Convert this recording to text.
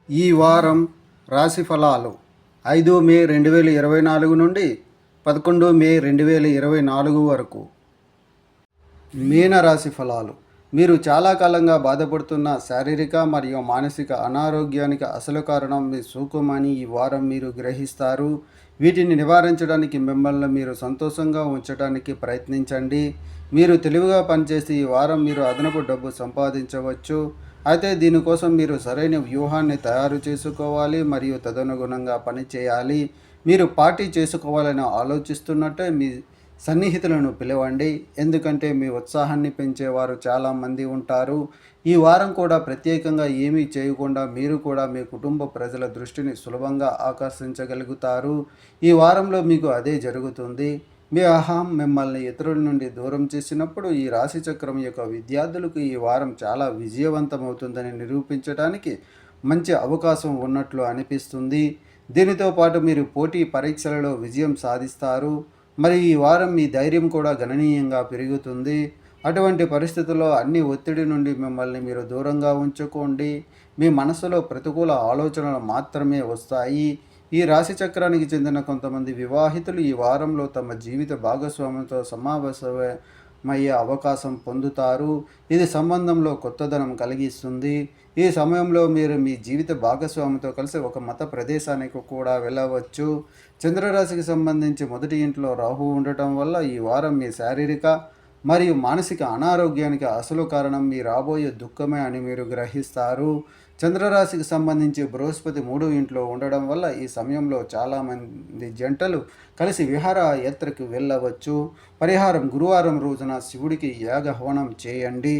ఈ వారం రాశి ఫలాలు 5 మే 2024 నుండి 11 మే 2024 వరకు. మీన రాశి ఫలాలు. మీరు చాలా కాలంగా బాధపడుతున్న శారీరక మరియు మానసిక అనారోగ్యానికి అసలు కారణం మీ సూకుమని ఈ వారం మీరు గ్రహిస్తారు. వీటిని నివారించడానికి మిమ్మల్ని మీరు సంతోషంగా ఉంచడానికి ప్రయత్నించండి. మీరు తెలివిగా పనిచేసి ఈ వారం మీరు అదనపు డబ్బు సంపాదించవచ్చు. అయితే దీనికోసం మీరు సరైన వ్యూహాన్ని తయారు చేసుకోవాలి మరియు తదనుగుణంగా పనిచేయాలి. మీరు పార్టీ చేసుకోవాలని ఆలోచిస్తున్నట్టే మీ సన్నిహితులను పిలవండి, ఎందుకంటే మీ ఉత్సాహాన్ని పెంచేవారు చాలామంది ఉంటారు. ఈ వారం కూడా ప్రత్యేకంగా ఏమీ చేయకుండా మీరు కూడా మీ కుటుంబ ప్రజల దృష్టిని సులభంగా ఆకర్షించగలుగుతారు. ఈ వారంలో మీకు అదే జరుగుతుంది. మీ అహం మిమ్మల్ని ఇతరుల నుండి దూరం చేసినప్పుడు ఈ రాశి చక్రం యొక్క విద్యార్థులకు ఈ వారం చాలా విజయవంతమవుతుందని నిరూపించడానికి మంచి అవకాశం ఉన్నట్లు అనిపిస్తుంది. దీనితో పాటు మీరు పోటీ పరీక్షలలో విజయం సాధిస్తారు. మరి ఈ వారం మీ ధైర్యం కూడా గణనీయంగా పెరుగుతుంది. అటువంటి పరిస్థితుల్లో అన్ని ఒత్తిడి నుండి మిమ్మల్ని మీరు దూరంగా ఉంచుకోండి. మీ మనసులో ప్రతికూల ఆలోచనలు మాత్రమే వస్తాయి. ఈ రాశి చక్రానికి చెందిన కొంతమంది వివాహితులు ఈ వారంలో తమ జీవిత భాగస్వామితో సమావేశమయ్యే అవకాశం పొందుతారు. ఇది సంబంధంలో కొత్తదనం కలిగిస్తుంది. ఈ సమయంలో మీరు మీ జీవిత భాగస్వామితో కలిసి ఒక మత ప్రదేశానికి కూడా వెళ్ళవచ్చు. చంద్రరాశికి సంబంధించి మొదటి ఇంట్లో రాహు ఉండటం వల్ల ఈ వారం మీ శారీరక మరియు మానసిక అనారోగ్యానికి అసలు కారణం మీ రాబోయే దుఃఖమే అని మీరు గ్రహిస్తారు. చంద్రరాశికి సంబంధించి బృహస్పతి 3వ ఇంట్లో ఉండడం వల్ల ఈ సమయంలో చాలామంది జంటలు కలిసి విహారయాత్రకు వెళ్ళవచ్చు. పరిహారం: గురువారం రోజున శివుడికి యాగ హవనం చేయండి.